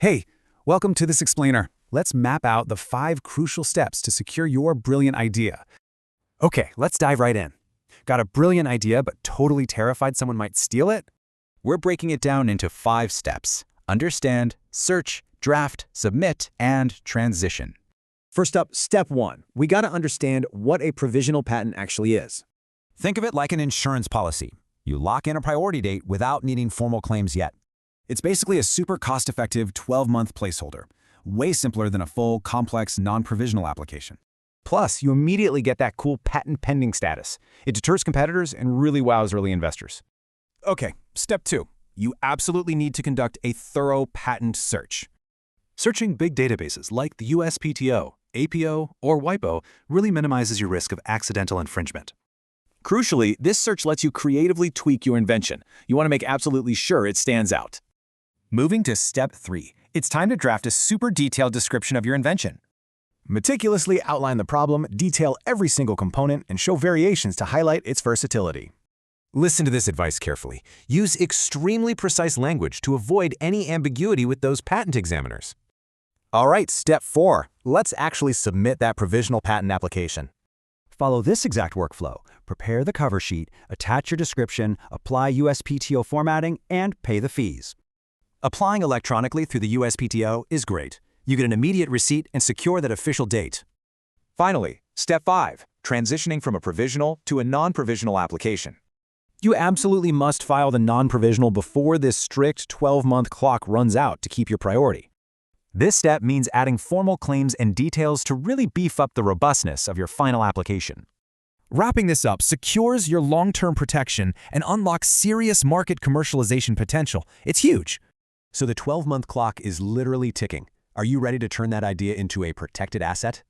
Hey, welcome to this explainer. Let's map out the 5 crucial steps to secure your brilliant idea. Okay, let's dive right in. Got a brilliant idea but totally terrified someone might steal it? We're breaking it down into 5 steps: understand, search, draft, submit, and transition. First up, step 1. We gotta understand what a provisional patent actually is. Think of it like an insurance policy. You lock in a priority date without needing formal claims yet. It's basically a super cost-effective 12-month placeholder, way simpler than a full, complex, non-provisional application. Plus, you immediately get that cool patent pending status. It deters competitors and really wows early investors. Okay, step 2. You absolutely need to conduct a thorough patent search. Searching big databases like the USPTO, APO, or WIPO really minimizes your risk of accidental infringement. Crucially, this search lets you creatively tweak your invention. You want to make absolutely sure it stands out. Moving to step 3, it's time to draft a super detailed description of your invention. Meticulously outline the problem, detail every single component, and show variations to highlight its versatility. Listen to this advice carefully. Use extremely precise language to avoid any ambiguity with those patent examiners. All right, step 4. Let's actually submit that provisional patent application. Follow this exact workflow. Prepare the cover sheet, attach your description, apply USPTO formatting, and pay the fees. Applying electronically through the USPTO is great. You get an immediate receipt and secure that official date. Finally, step 5, transitioning from a provisional to a non-provisional application. You absolutely must file the non-provisional before this strict 12-month clock runs out to keep your priority. This step means adding formal claims and details to really beef up the robustness of your final application. Wrapping this up secures your long-term protection and unlocks serious market commercialization potential. It's huge. So the 12-month clock is literally ticking. Are you ready to turn that idea into a protected asset?